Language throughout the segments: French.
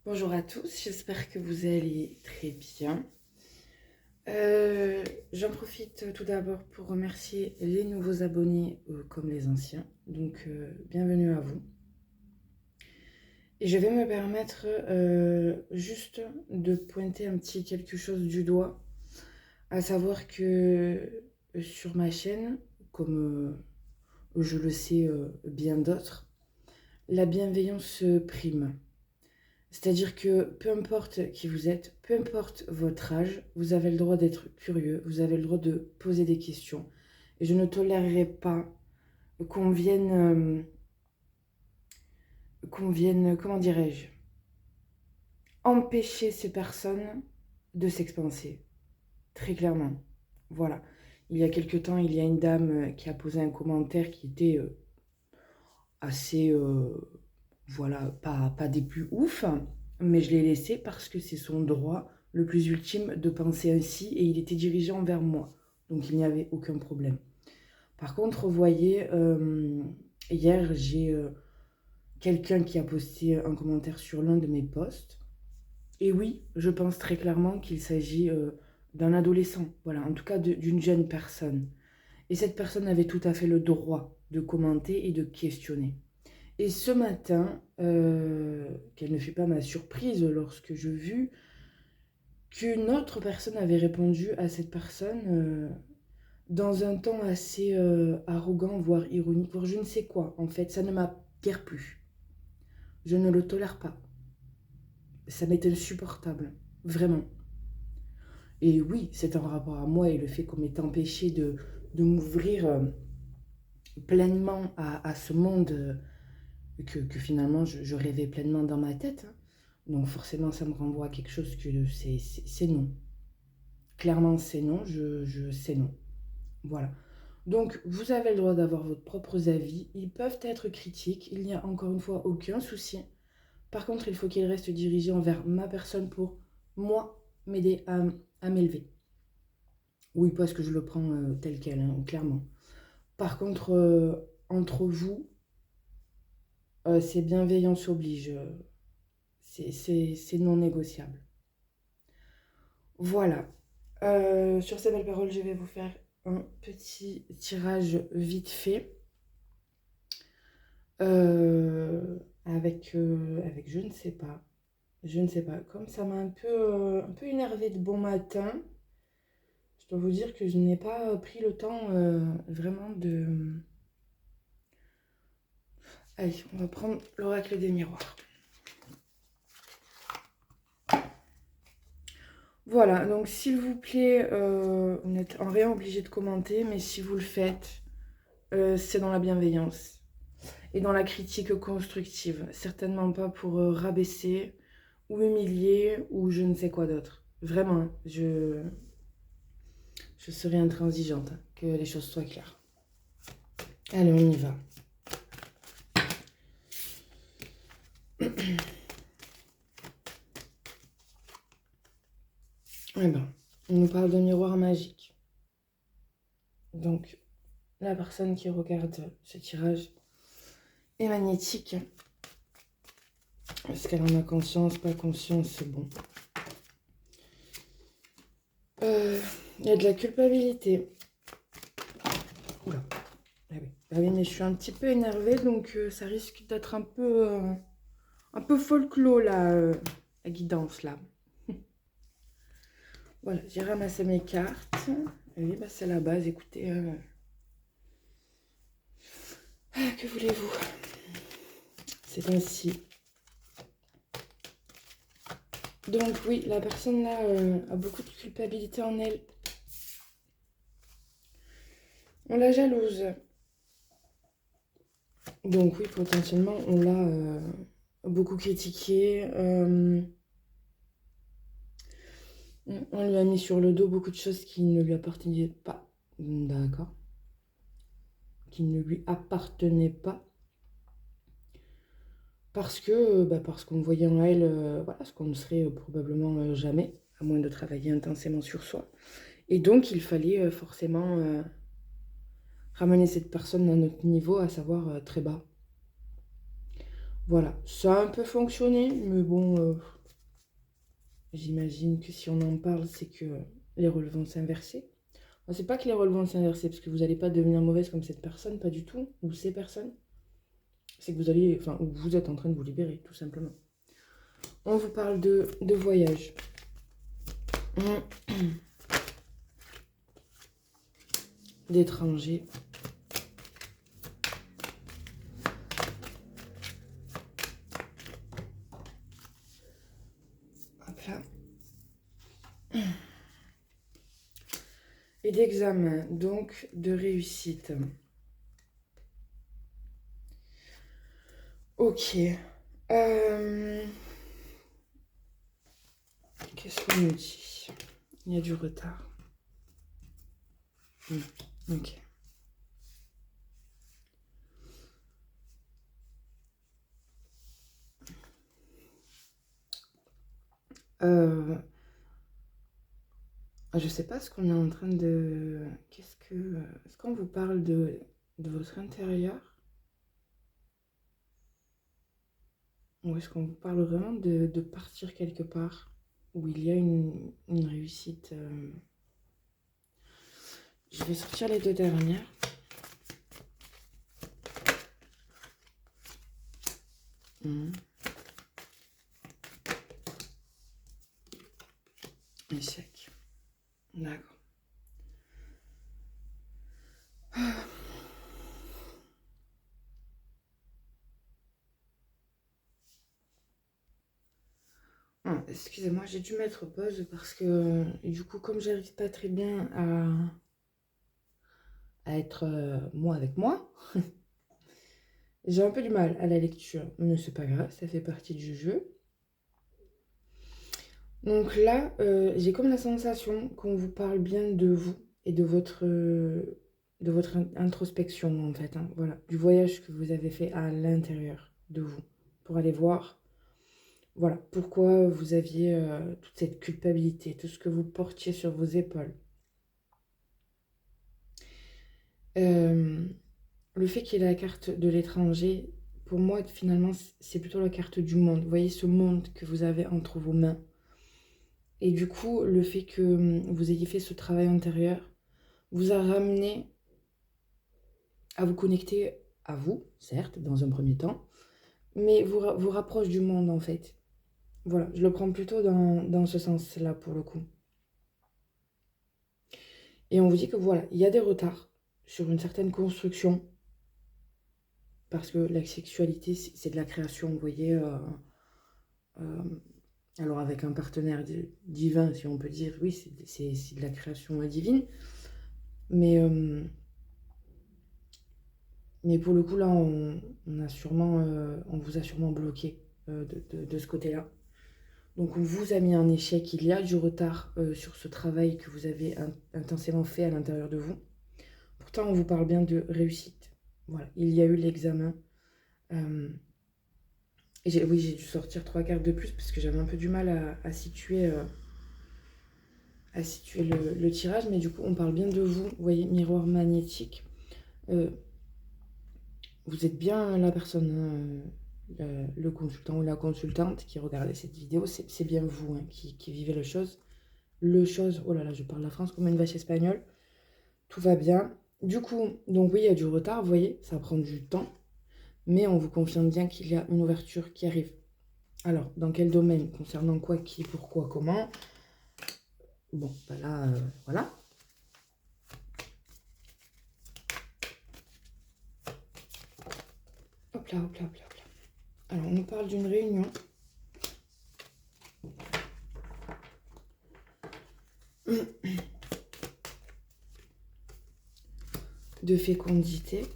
Bonjour à tous, j'espère que vous allez très bien. J'en profite tout d'abord pour remercier les nouveaux abonnés comme les anciens. Donc, bienvenue à vous. Et je vais me permettre juste de pointer un petit quelque chose du doigt, à savoir que sur ma chaîne, comme je le sais bien d'autres, la bienveillance prime. C'est-à-dire que peu importe qui vous êtes, peu importe votre âge, vous avez le droit d'être curieux, vous avez le droit de poser des questions. Et je ne tolérerai pas qu'on vienne, comment dirais-je, empêcher ces personnes de s'expanser. Très clairement. Voilà. Il y a quelque temps, il y a une dame qui a posé un commentaire qui était assez, voilà, pas des plus ouf, mais je l'ai laissé parce que c'est son droit le plus ultime de penser ainsi et il était dirigé envers moi. Donc il n'y avait aucun problème. Par contre, vous voyez, hier, j'ai quelqu'un qui a posté un commentaire sur l'un de mes posts. Et oui, je pense très clairement qu'il s'agit d'un adolescent, voilà, en tout cas d'une jeune personne. Et cette personne avait tout à fait le droit de commenter et de questionner. Et ce matin, quelle ne fut pas ma surprise lorsque je vis qu'une autre personne avait répondu à cette personne dans un ton assez arrogant, voire ironique, voire je ne sais quoi. En fait, ça ne m'a guère plu. Je ne le tolère pas. Ça m'est insupportable, vraiment. Et oui, c'est un rapport à moi et le fait qu'on m'ait empêché de m'ouvrir pleinement à ce monde que finalement je rêvais pleinement dans ma tête, hein. Donc forcément, ça me renvoie à quelque chose que c'est non. Clairement, c'est non, c'est non. Voilà. Donc, vous avez le droit d'avoir vos propres avis. Ils peuvent être critiques. Il n'y a encore une fois aucun souci. Par contre, il faut qu'ils restent dirigés envers ma personne pour moi m'aider à m'élever. Oui, parce que je le prends tel quel, hein, clairement. Par contre, entre vous, c'est bienveillance oblige. C'est non négociable. Voilà. Sur ces belles paroles, je vais vous faire un petit tirage vite fait. Avec je ne sais pas. Je ne sais pas. Comme ça m'a un peu énervée de bon matin, je dois vous dire que je n'ai pas pris le temps vraiment de... Allez, on va prendre l'oracle des miroirs. Voilà, donc s'il vous plaît, vous n'êtes en rien obligé de commenter, mais si vous le faites, c'est dans la bienveillance et dans la critique constructive. Certainement pas pour rabaisser ou humilier ou je ne sais quoi d'autre. Vraiment, je serai intransigeante, hein, que les choses soient claires. Allez, on y va. Eh ben, on nous parle de miroir magique. Donc, la personne qui regarde ce tirage est magnétique. Est-ce qu'elle en a conscience, pas conscience, c'est bon. Il y a de la culpabilité. Oula. Ah oui. Ah oui, mais je suis un petit peu énervée, donc ça risque d'être un peu folklore, là, la guidance, là. Voilà, j'ai ramassé mes cartes. Oui, bah, c'est la base, écoutez. Que voulez-vous? C'est ainsi. Donc oui, la personne là a beaucoup de culpabilité en elle. On la jalouse. Donc oui, potentiellement, on l'a beaucoup critiqué. On lui a mis sur le dos beaucoup de choses qui ne lui appartenaient pas. D'accord. Qui ne lui appartenaient pas. Parce qu'on voyait en elle voilà, ce qu'on ne serait probablement jamais, à moins de travailler intensément sur soi. Et donc, il fallait forcément ramener cette personne à notre niveau, à savoir très bas. Voilà, ça a un peu fonctionné, mais bon, j'imagine que si on en parle, c'est que les rôles vont s'inverser. Bon, c'est pas que les rôles vont s'inverser, parce que vous n'allez pas devenir mauvaise comme cette personne, pas du tout, ou ces personnes. C'est que vous allez, enfin, vous êtes en train de vous libérer, tout simplement. On vous parle de voyage. D'étrangers. Hop là. Et d'examen, donc de réussite. Ok. Qu'est-ce qu'on nous dit? Il y a du retard. Ok. Je sais pas ce qu'on est en train de... Est-ce qu'on vous parle de votre intérieur? Ou est-ce qu'on vous parle vraiment de partir quelque part où il y a une réussite Je vais sortir les deux dernières. Échec. D'accord. Excusez-moi, j'ai dû mettre pause parce que du coup, comme j'arrive pas très bien à être moi avec moi, j'ai un peu du mal à la lecture. Mais c'est pas grave, ça fait partie du jeu. Donc là, j'ai comme la sensation qu'on vous parle bien de vous et de votre introspection en fait. Hein, voilà, du voyage que vous avez fait à l'intérieur de vous pour aller voir. Voilà, pourquoi vous aviez toute cette culpabilité, tout ce que vous portiez sur vos épaules. Le fait qu'il y ait la carte de l'étranger, pour moi, finalement, c'est plutôt la carte du monde. Vous voyez ce monde que vous avez entre vos mains. Et du coup, le fait que vous ayez fait ce travail intérieur vous a ramené à vous connecter à vous, certes, dans un premier temps, mais vous rapproche du monde, en fait. Voilà, je le prends plutôt dans ce sens-là, pour le coup. Et on vous dit que voilà, il y a des retards sur une certaine construction, parce que la sexualité, c'est de la création, vous voyez. Alors avec un partenaire divin, si on peut dire, oui, c'est de la création divine. Mais, mais pour le coup, là, on vous a sûrement bloqué de ce côté-là. Donc on vous a mis en échec, il y a du retard sur ce travail que vous avez intensément fait à l'intérieur de vous. Pourtant, on vous parle bien de réussite. Voilà, il y a eu l'examen. Et oui, j'ai dû sortir 3 cartes de plus parce que j'avais un peu du mal à situer, le tirage. Mais du coup, on parle bien de vous. Vous voyez, miroir magnétique. Vous êtes bien la personne, le consultant ou la consultante qui regardait cette vidéo. C'est bien vous qui vivez les choses. Oh là là, je parle la France comme une vache espagnole. Tout va bien. Du coup, donc oui, il y a du retard, vous voyez, ça prend du temps. Mais on vous confirme bien qu'il y a une ouverture qui arrive. Alors, dans quel domaine? Concernant quoi, qui, pourquoi, comment? Bon, bah là, voilà. Hop là, hop là, hop là, hop là. Alors, on nous parle d'une réunion. De fécondité.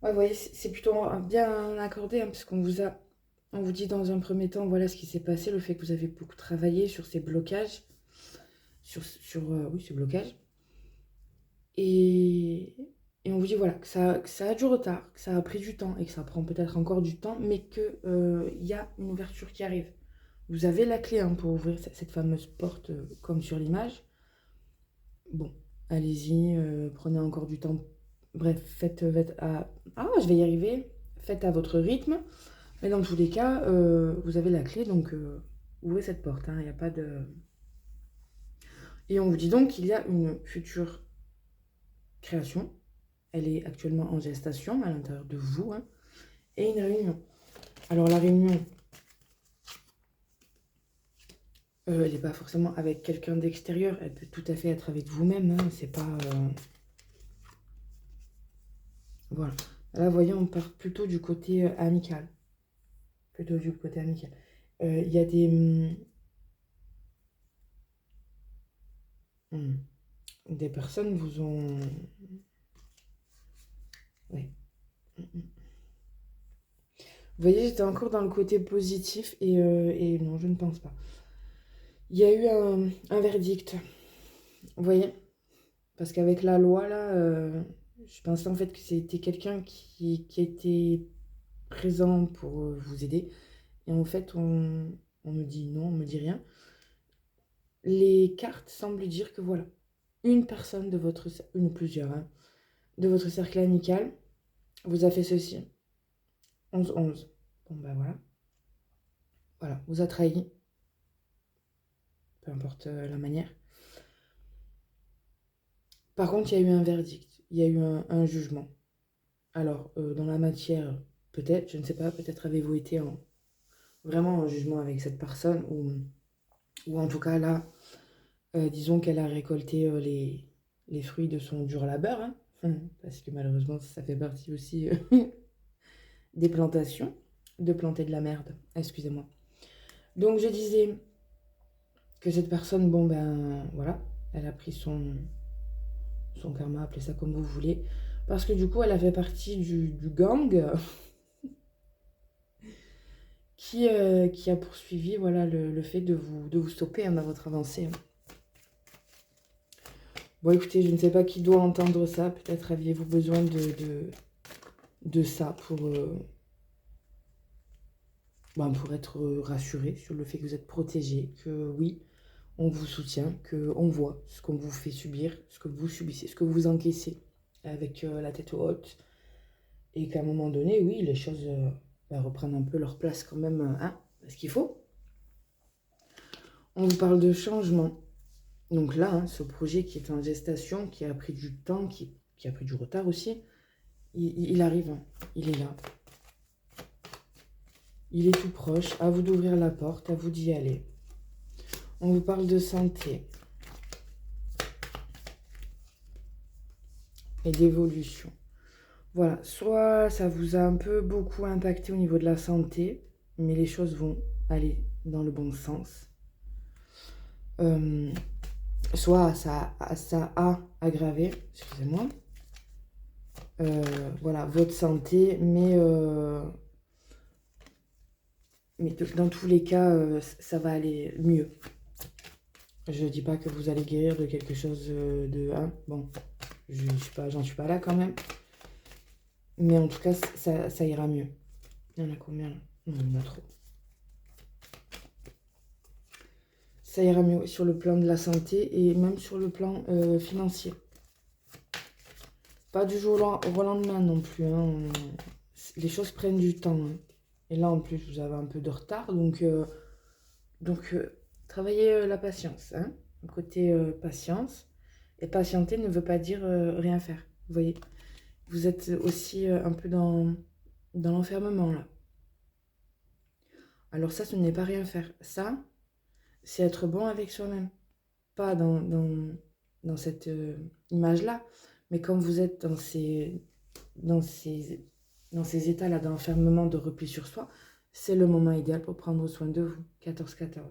Ouais, vous voyez, c'est plutôt bien accordé, hein, parce qu'on vous dit dans un premier temps, voilà ce qui s'est passé, le fait que vous avez beaucoup travaillé sur ces blocages, oui, ces blocages. Et on vous dit, voilà, que ça a du retard, que ça a pris du temps, et que ça prend peut-être encore du temps, mais qu'il y a une ouverture qui arrive. Vous avez la clé pour ouvrir cette fameuse porte, comme sur l'image. Bon, allez-y, prenez encore du temps. Bref, faites je vais y arriver. Faites à votre rythme. Mais dans tous les cas, vous avez la clé, donc ouvrez cette porte, il n'y a pas de... Et on vous dit donc qu'il y a une future création. Elle est actuellement en gestation à l'intérieur de vous, et une réunion. Alors la réunion, elle n'est pas forcément avec quelqu'un d'extérieur, elle peut tout à fait être avec vous-même, c'est pas... Voilà. Là, vous voyez, on part plutôt du côté amical. Plutôt du côté amical. Il y a des personnes vous ont... Oui. Vous voyez, j'étais encore dans le côté positif et non, je ne pense pas. Il y a eu un verdict. Vous voyez? Parce qu'avec la loi, là, je pensais en fait que c'était quelqu'un qui était présent pour vous aider. Et en fait, on me dit non, on me dit rien. Les cartes semblent dire que voilà, une personne de votre, une ou plusieurs, de votre cercle amical vous a fait ceci. 11-11. Bon, ben voilà. Voilà, vous a trahi. Peu importe la manière. Par contre, il y a eu un verdict. Il y a eu un jugement. Alors, dans la matière, peut-être, je ne sais pas, peut-être avez-vous été vraiment en jugement avec cette personne, ou en tout cas là, disons qu'elle a récolté les fruits de son dur labeur, parce que malheureusement, ça fait partie aussi des plantations, de planter de la merde, excusez-moi. Donc je disais que cette personne, bon ben voilà, elle a pris son karma, appelez ça comme vous voulez, parce que du coup elle a fait partie du gang qui a poursuivi voilà, le fait de vous stopper dans votre avancée. Bon écoutez, je ne sais pas qui doit entendre ça, peut-être aviez-vous besoin de ça pour être rassuré sur le fait que vous êtes protégé, que oui, on vous soutient, qu'on voit ce qu'on vous fait subir, ce que vous subissez, ce que vous encaissez avec la tête haute, et qu'à un moment donné, oui, les choses reprennent un peu leur place quand même, ce qu'il faut. On vous parle de changement. Donc là, ce projet qui est en gestation, qui a pris du temps, qui a pris du retard aussi, il arrive, il est là. Il est tout proche, à vous d'ouvrir la porte, à vous d'y aller. On vous parle de santé et d'évolution. Voilà, soit ça vous a un peu beaucoup impacté au niveau de la santé, mais les choses vont aller dans le bon sens. Soit ça a aggravé, excusez-moi, voilà, votre santé, mais dans tous les cas, ça va aller mieux. Je ne dis pas que vous allez guérir de quelque chose bon, j'en suis pas là quand même. Mais en tout cas, ça ira mieux. Il y en a combien là? Non, il y en a trop. Ça ira mieux sur le plan de la santé et même sur le plan financier. Pas du jour au lendemain non plus. Les choses prennent du temps. Et là, en plus, vous avez un peu de retard. Donc travaillez la patience. Côté patience. Et patienter ne veut pas dire rien faire. Vous voyez, vous êtes aussi un peu dans l'enfermement là. Alors ça, ce n'est pas rien faire. Ça, c'est être bon avec soi-même. Pas dans cette image-là, mais quand vous êtes dans ces états-là d'enfermement, de repli sur soi, c'est le moment idéal pour prendre soin de vous. 14-14.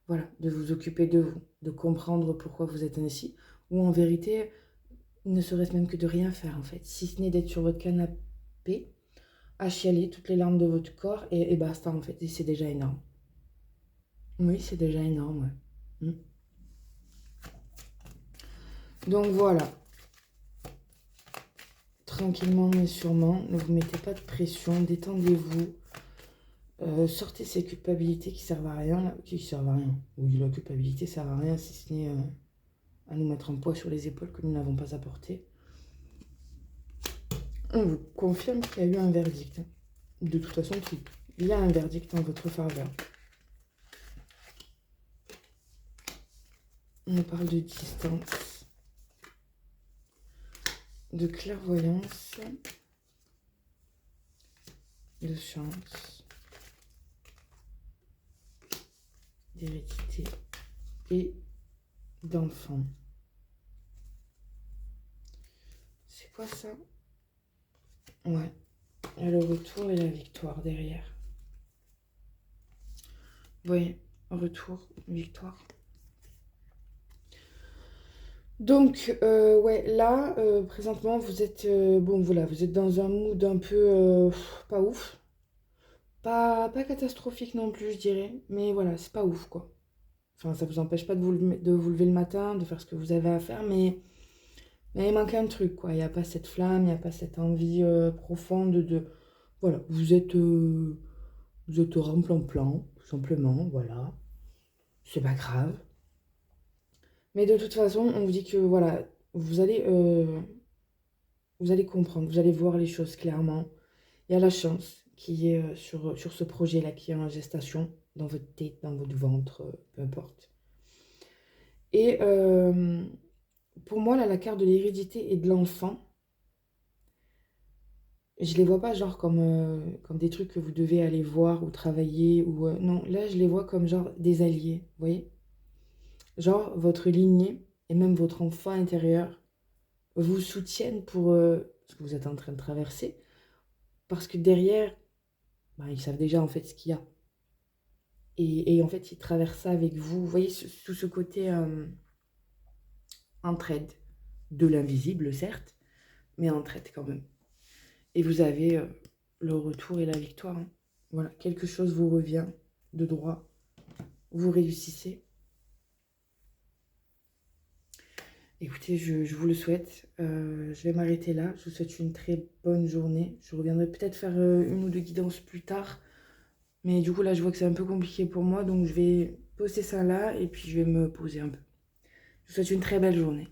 Voilà, de vous occuper de vous, de comprendre pourquoi vous êtes ainsi, ou en vérité, ne serait-ce même que de rien faire en fait, si ce n'est d'être sur votre canapé, à chialer toutes les larmes de votre corps, et basta en fait, et c'est déjà énorme. Oui, c'est déjà énorme, ouais. Donc voilà, tranquillement mais sûrement, ne vous mettez pas de pression, détendez-vous, sortez ces culpabilités qui servent à rien, là, qui servent à rien. Oui, la culpabilité sert à rien si ce n'est à nous mettre un poids sur les épaules que nous n'avons pas apporté. On vous confirme qu'il y a eu un verdict. De toute façon, il y a un verdict en votre faveur. On nous parle de distance, de clairvoyance, de chance, d'hérédité et d'enfant. C'est quoi ça? Ouais, il y a le retour et la victoire derrière. Oui, retour, victoire. Donc, ouais, là, présentement, vous êtes, bon, voilà, vous êtes dans un mood un peu pas ouf. Pas catastrophique non plus, je dirais, mais voilà, c'est pas ouf, quoi. Enfin, ça vous empêche pas de vous lever le matin, de faire ce que vous avez à faire, mais il manque un truc, quoi. Il n'y a pas cette flamme, il n'y a pas cette envie profonde de... Voilà, vous êtes au remplan-plan, tout simplement, voilà. C'est pas grave. Mais de toute façon, on vous dit que, voilà, vous allez comprendre, vous allez voir les choses clairement. Il y a la chance qui est sur ce projet-là, qui est en gestation, dans votre tête, dans votre ventre, peu importe. Et pour moi, là, la carte de l'hérédité et de l'enfant, je les vois pas genre comme des trucs que vous devez aller voir ou travailler. Ou non, là, je les vois comme genre des alliés, vous voyez? Genre, votre lignée et même votre enfant intérieur vous soutiennent pour ce que vous êtes en train de traverser. Parce que derrière, bah, ils savent déjà en fait ce qu'il y a. Et en fait, ils traversent ça avec vous. Vous voyez, tout ce côté entraide. De l'invisible, certes, mais entraide quand même. Et vous avez le retour et la victoire. Hein. Voilà, quelque chose vous revient de droit. Vous réussissez. Écoutez, je vous le souhaite. Je vais m'arrêter là. Je vous souhaite une très bonne journée. Je reviendrai peut-être faire une ou deux guidances plus tard. Mais du coup, là, je vois que c'est un peu compliqué pour moi. Donc, je vais poster ça là et puis je vais me poser un peu. Je vous souhaite une très belle journée.